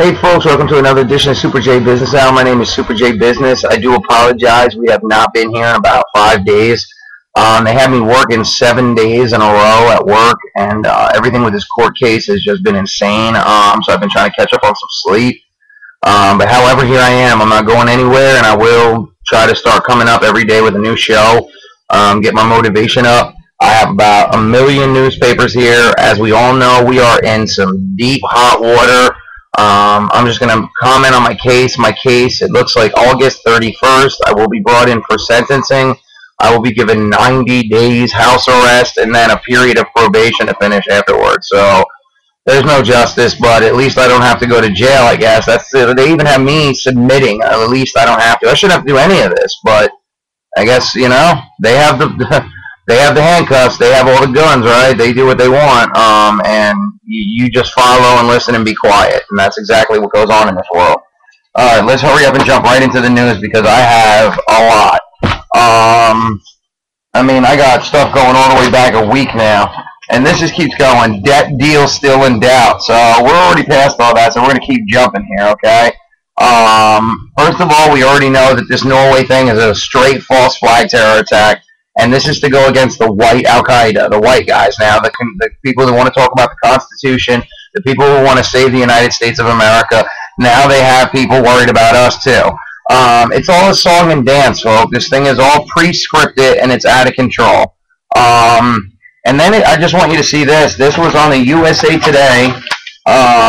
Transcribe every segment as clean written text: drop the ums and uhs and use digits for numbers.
Hey folks, welcome to another edition of Super J Business Hour. My name is Super J Business. I do apologize. We have not been here in about 5 days. They had me working 7 days in a row at work, and everything with this court case has just been insane. So I've been trying to catch up on some sleep. But however, here I am. I'm not going anywhere, and I will try to start coming up every day with a new show, get my motivation up. I have about 1 million newspapers here. As we all know, we are in some deep, hot water. I'm just going to comment on my case. My case, it looks like August 31st, I will be brought in for sentencing. I will be given 90 days house arrest and then a period of probation to finish afterwards. So there's no justice, but at least I don't have to go to jail, I guess. That's it. They even have me submitting. At least I don't have to. I shouldn't have to do any of this, but I guess, you know, they have the they have the handcuffs. They have all the guns, right? They do what they want, and you just follow and listen and be quiet, and that's exactly what goes on in this world. All right, let's hurry up and jump right into the news because I have a lot. I mean, I got stuff going all the way back a week now, and this just keeps going. Debt deal still in doubt, so we're already past all that, so we're going to keep jumping here, okay? First of all, we already know that this Norway thing is a straight false flag terror attack. And this is to go against the white Al-Qaeda, the white guys now, the people who want to talk about the Constitution, the people who want to save the United States of America. Now they have people worried about us too. It's all a song and dance, folks. This thing is all pre-scripted and it's out of control. And then I just want you to see this. This was on the USA Today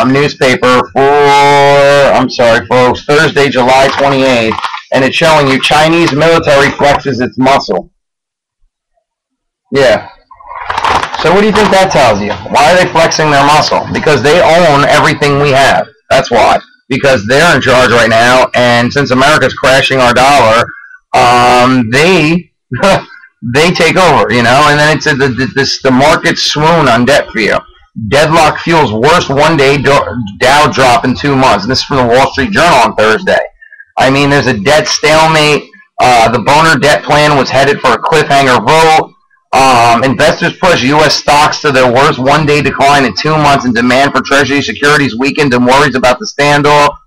newspaper for, I'm sorry, folks, Thursday, July 28th. And it's showing you Chinese military flexes its muscle. Yeah. So what do you think that tells you? Why are they flexing their muscle? Because they own everything we have. That's why. Because they're in charge right now, and since America's crashing our dollar, they take over, you know. And then it's the market swoon on debt fear. Deadlock fuels worst one-day Dow drop in 2 months. And this is from the Wall Street Journal on Thursday. I mean, there's a debt stalemate. The Boner debt plan was headed for a cliffhanger vote. Investors push U.S. stocks to their worst one-day decline in 2 months, and demand for Treasury securities weakened and worries about the standoff.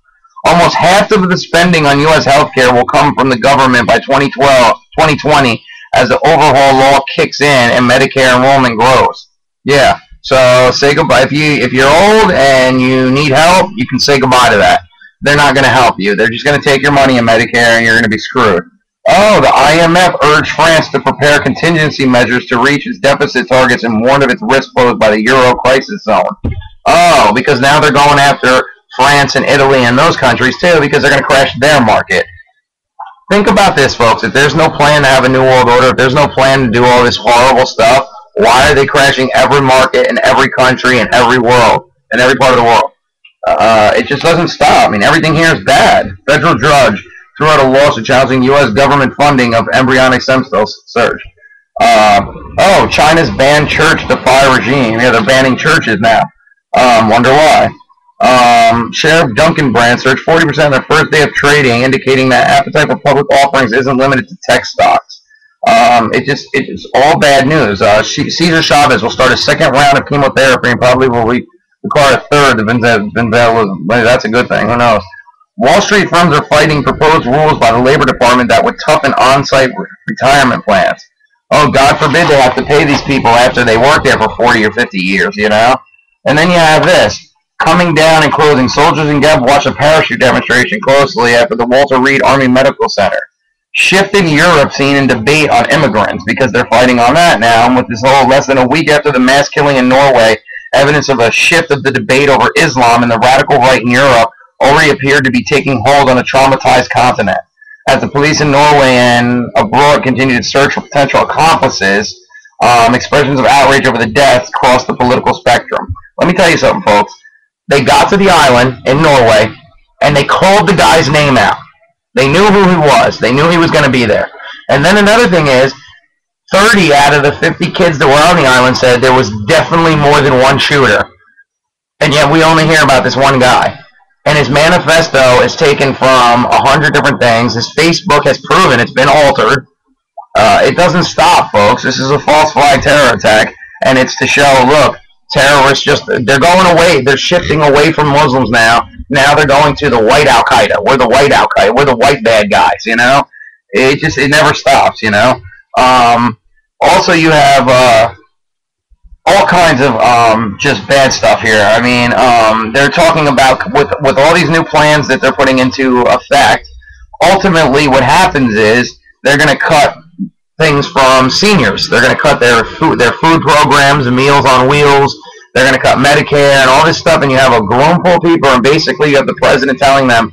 Almost half of the spending on U.S. healthcare will come from the government by 2020 as the overhaul law kicks in and Medicare enrollment grows. Yeah, so say goodbye. If you're old and you need help, you can say goodbye to that. They're not going to help you. They're just going to take your money in Medicare, and you're going to be screwed. Oh, the IMF urged France to prepare contingency measures to reach its deficit targets and warned of its risk posed by the Euro crisis zone. Oh, because now they're going after France and Italy and those countries too, because they're going to crash their market. Think about this, folks. If there's no plan to have a new world order, if there's no plan to do all this horrible stuff, why are they crashing every market in every country in every world, in every part of the world? It just doesn't stop. I mean, everything here is bad. Federal judge threw out a lawsuit challenging U.S. government funding of embryonic stem cell research. Oh, China's banned church defy regime. Yeah, they're banning churches now. Wonder why. Sheriff Duncan brand surged 40% on their first day of trading, indicating that appetite for public offerings isn't limited to tech stocks. It's all bad news. Cesar Chavez will start a second round of chemotherapy and probably will require a third. That's a good thing. Who knows? Wall Street firms are fighting proposed rules by the Labor Department that would toughen on-site retirement plans. Oh, God forbid they have to pay these people after they work there for 40 or 50 years, you know? And then you have this. Coming down and closing. Soldiers in Geb watch a parachute demonstration closely after the Walter Reed Army Medical Center. Shift in Europe seen in debate on immigrants because they're fighting on that now. And with this whole less than a week after the mass killing in Norway, evidence of a shift of the debate over Islam and the radical right in Europe already appeared to be taking hold on a traumatized continent. As the police in Norway and abroad continue to search for potential accomplices, expressions of outrage over the deaths cross the political spectrum. Let me tell you something, folks. They got to the island in Norway, and they called the guy's name out. They knew who he was. They knew he was going to be there. And then another thing is, 30 out of the 50 kids that were on the island said there was definitely more than one shooter. And yet we only hear about this one guy. And his manifesto is taken from 100 different things. His Facebook has proven it's been altered. It doesn't stop, folks. This is a false flag terror attack, and it's to show, look, terrorists they're going away. They're shifting away from Muslims now now they're going to the white Al Qaeda. We're the white Al Qaeda. We're the white bad guys. You know, it never stops. You know. Also, you have all kinds of just bad stuff here. I mean, they're talking about with all these new plans that they're putting into effect. Ultimately, what happens is they're going to cut things from seniors. They're going to cut their food programs, Meals on Wheels. They're going to cut Medicare and all this stuff. And you have a room full of people, and basically you have the president telling them,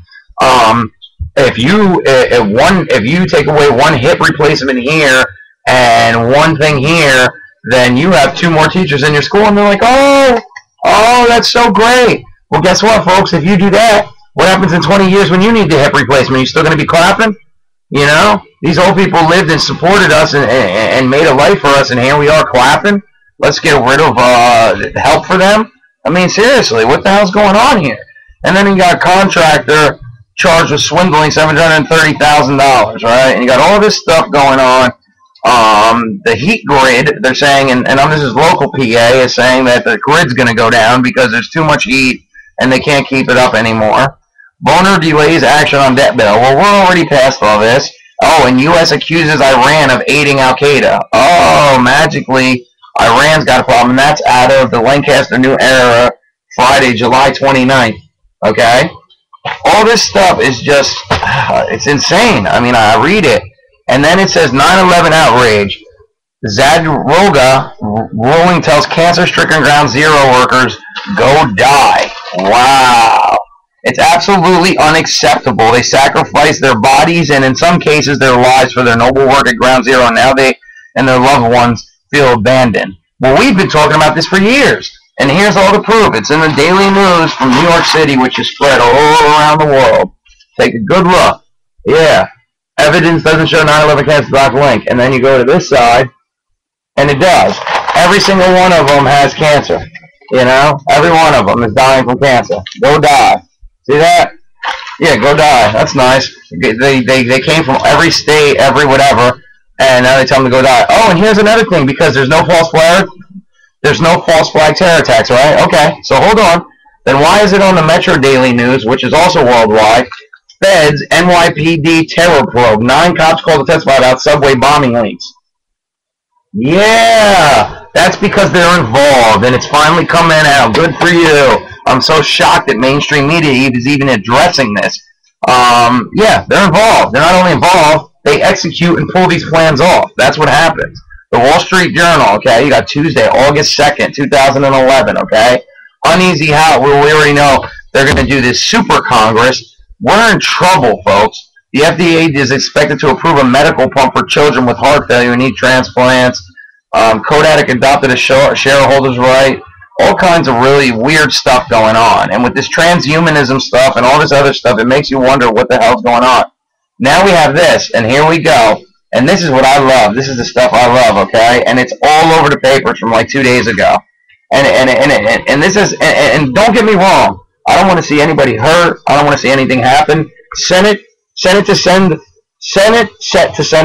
if you take away one hip replacement here and one thing here, then you have 2 more teachers in your school. And they're like, oh, that's so great. Well, guess what, folks? If you do that, what happens in 20 years when you need the hip replacement? You still going to be clapping? You know, these old people lived and supported us and made a life for us, and here we are clapping. Let's get rid of help for them. I mean, seriously, what the hell's going on here? And then you got a contractor charged with swindling $730,000, right? And you got all this stuff going on. The heat grid, they're saying, and this is local PA, is saying that the grid's going to go down because there's too much heat and they can't keep it up anymore. Boner delays action on debt bill. Well, we're already past all this. Oh, and U.S. accuses Iran of aiding Al Qaeda. Oh, magically, Iran's got a problem, and that's out of the Lancaster New Era, Friday, July 29th. Okay? All this stuff is just, it's insane. I mean, I read it, and then it says 9/11 outrage. Zadroga ruling tells cancer-stricken Ground Zero workers, go die. Wow. It's absolutely unacceptable. They sacrificed their bodies and, in some cases, their lives for their noble work at Ground Zero, and now they and their loved ones feel abandoned. Well, we've been talking about this for years, and here's all the proof. It's in the Daily News from New York City, which is spread all around the world. Take a good look. Yeah. Evidence doesn't show 9/11 cancer block link. And then you go to this side, and it does. Every single one of them has cancer. You know? Every one of them is dying from cancer. Go die. See that? Yeah, go die. That's nice. They came from every state, every whatever, and now they tell them to go die. Oh, and here's another thing, because there's no false flag. There's no false flag terror attacks, right? Okay, so hold on. Then why is it on the Metro Daily News, which is also worldwide? Feds, NYPD terror probe. 9 cops called to testify about subway bombing links. Yeah, that's because they're involved, and it's finally coming out. Good for you. I'm so shocked that mainstream media is even addressing this. Yeah, they're involved. They're not only involved, they execute and pull these plans off. That's what happens. The Wall Street Journal, okay, you got Tuesday, August 2nd, 2011, okay? Uneasy How, we already know they're going to do this super Congress. We're in trouble, folks. The FDA is expected to approve a medical pump for children with heart failure who need transplants. Kodak adopted a shareholders' right. All kinds of really weird stuff going on. And with this transhumanism stuff and all this other stuff, it makes you wonder what the hell's going on. Now we have this, and here we go. And this is what I love. This is the stuff I love, okay? And it's all over the papers from like 2 days ago. And this is, and don't get me wrong, I don't want to see anybody hurt. I don't want to see anything happen. Senate set to send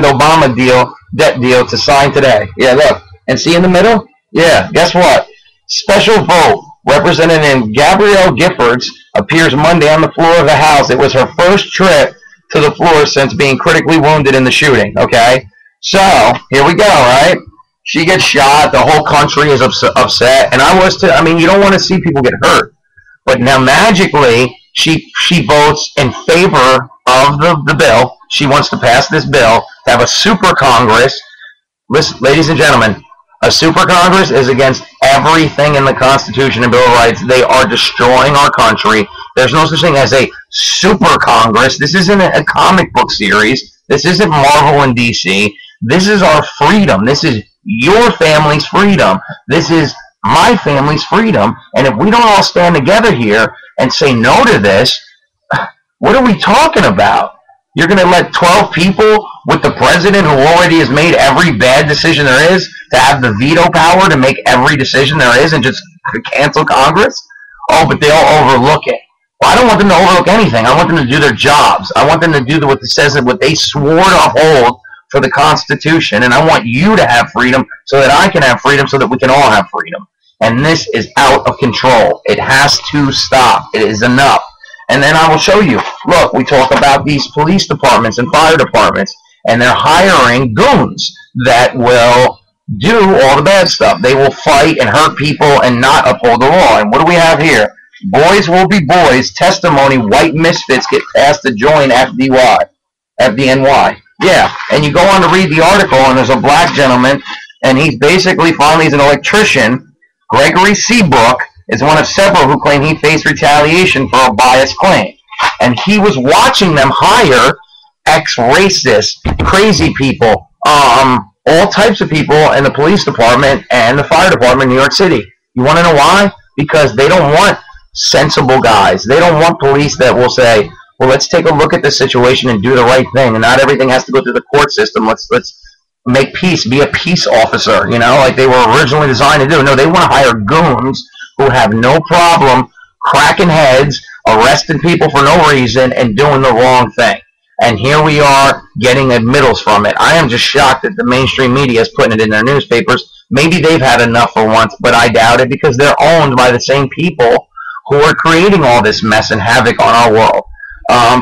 Obama debt deal to sign today. Yeah, look. And see in the middle? Yeah, guess what? Special vote. Representative Gabrielle Giffords appears Monday on the floor of the House. It was her first trip to the floor since being critically wounded in the shooting, okay? So, here we go, right? She gets shot. The whole country is upset. And I was too. I mean, you don't want to see people get hurt. But now, magically, she votes in favor of the bill. She wants to pass this bill to have a super Congress. Listen, ladies and gentlemen, a super Congress is against everything in the Constitution and Bill of Rights. They are destroying our country. There's no such thing as a super Congress. This isn't a comic book series. This isn't Marvel and DC. This is our freedom. This is your family's freedom. This is my family's freedom. And if we don't all stand together here and say no to this, what are we talking about? You're going to let 12 people with the president who already has made every bad decision there is to have the veto power to make every decision there is and just cancel Congress? Oh, but they'll overlook it. Well, I don't want them to overlook anything. I want them to do their jobs. I want them to do what it says, what they swore to hold for the Constitution. And I want you to have freedom so that I can have freedom so that we can all have freedom. And this is out of control. It has to stop. It is enough. And then I will show you. Look, we talk about these police departments and fire departments, and they're hiring goons that will do all the bad stuff. They will fight and hurt people and not uphold the law. And what do we have here? Boys will be boys. Testimony, white misfits get passed to join FDNY. Yeah, and you go on to read the article, and there's a black gentleman, and he's basically, finally, he's an electrician. Gregory Seabrook is one of several who claim he faced retaliation for a biased claim. And he was watching them hire ex-racist, crazy people, all types of people in the police department and the fire department in New York City. You want to know why? Because they don't want sensible guys. They don't want police that will say, well, let's take a look at the situation and do the right thing, and not everything has to go through the court system. Let's make peace, be a peace officer, you know, like they were originally designed to do. No, they want to hire goons who have no problem cracking heads, arresting people for no reason, and doing the wrong thing. And here we are getting admittals from it. I am just shocked that the mainstream media is putting it in their newspapers. Maybe they've had enough for once, but I doubt it, because they're owned by the same people who are creating all this mess and havoc on our world.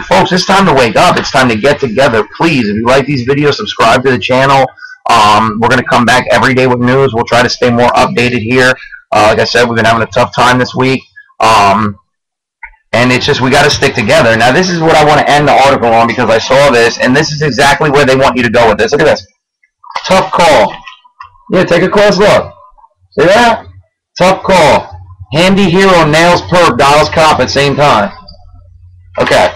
Folks, it's time to wake up. It's time to get together. Please, if you like these videos, subscribe to the channel. We're going to come back every day with news. We'll try to stay more updated here. Like I said, we've been having a tough time this week. And it's just, we got to stick together. Now, this is what I want to end the article on, because I saw this, and this is exactly where they want you to go with this. Look at this. Tough call. Yeah, take a close look. See that? Tough call. Handy hero nails perp, dials cop at same time. Okay.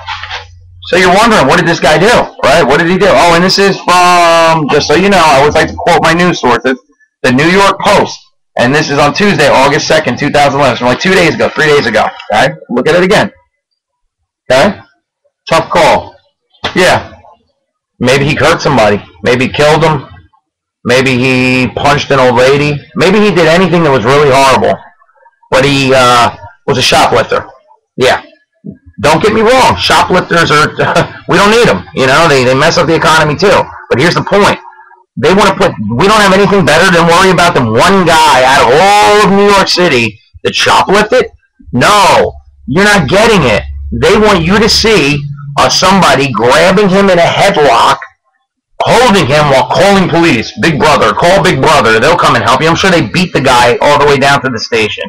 So you're wondering, what did this guy do, right? What did he do? Oh, and this is from, just so you know, I always like to quote my news sources, the New York Post. And this is on Tuesday, August 2nd, 2011. So like 2 days ago, 3 days ago. Okay? Look at it again. Okay? Tough call. Yeah. Maybe he hurt somebody. Maybe he killed him. Maybe he punched an old lady. Maybe he did anything that was really horrible. But he was a shoplifter. Yeah. Don't get me wrong. Shoplifters are, we don't need them. You know, they mess up the economy too. But here's the point. They want to put, we don't have anything better than worry about them one guy out of all of New York City that shoplifted? No, you're not getting it. They want you to see somebody grabbing him in a headlock, holding him while calling police. Big brother, call Big Brother. They'll come and help you. I'm sure they beat the guy all the way down to the station.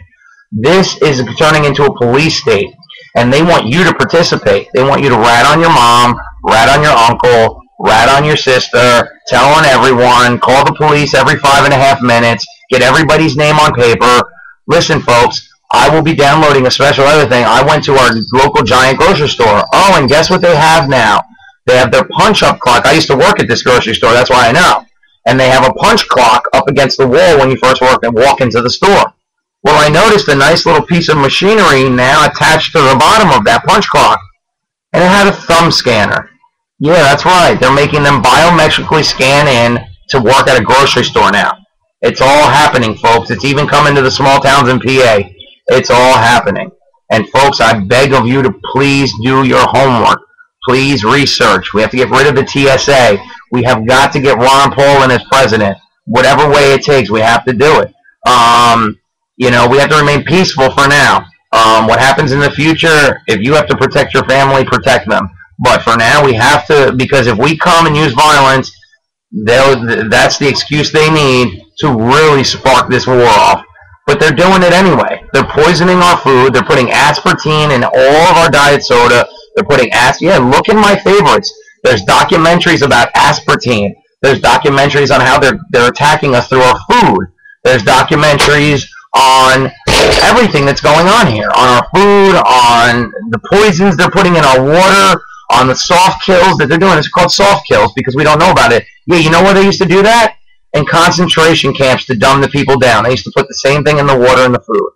This is turning into a police state, and they want you to participate. They want you to rat on your mom, rat on your uncle, rat on your sister, tell on everyone, call the police every 5.5 minutes, get everybody's name on paper. Listen, folks, I will be downloading a special other thing. I went to our local giant grocery store. Oh, and guess what they have now? They have their punch-up clock. I used to work at this grocery store. That's why I know. And they have a punch clock up against the wall when you first walk into the store. Well, I noticed a nice little piece of machinery now attached to the bottom of that punch clock. And it had a thumb scanner. Yeah, that's right. They're making them biometrically scan in to work at a grocery store now. It's all happening, folks. It's even coming to the small towns in PA. It's all happening. And, folks, I beg of you to please do your homework. Please research. We have to get rid of the TSA. We have got to get Ron Paul in as president. Whatever way it takes, we have to do it. You know, we have to remain peaceful for now. What happens in the future, if you have to protect your family, protect them. But for now, we have to, because if we come and use violence, that's the excuse they need to really spark this war off. But they're doing it anyway. They're poisoning our food. They're putting aspartame in all of our diet soda. They're putting yeah, look at my favorites. There's documentaries about aspartame. There's documentaries on how they're attacking us through our food. There's documentaries on everything that's going on here, on our food, on the poisons they're putting in our water, on the soft kills that they're doing. It's called soft kills because we don't know about it. Yeah, you know where they used to do that? In concentration camps to dumb the people down. They used to put the same thing in the water and the food.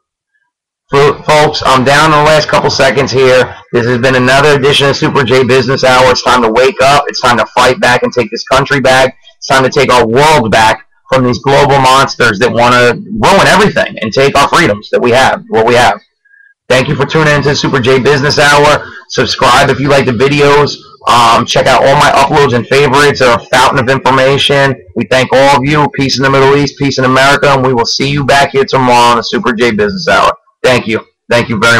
Folks, I'm down in the last couple seconds here. This has been another edition of Super J Business Hour. It's time to wake up. It's time to fight back and take this country back. It's time to take our world back from these global monsters that want to ruin everything and take our freedoms that we have, what we have. Thank you for tuning into the Super J Business Hour. Subscribe if you like the videos. Check out all my uploads and favorites. They're a fountain of information. We thank all of you. Peace in the Middle East, peace in America, and we will see you back here tomorrow on the Super J Business Hour. Thank you. Thank you very much.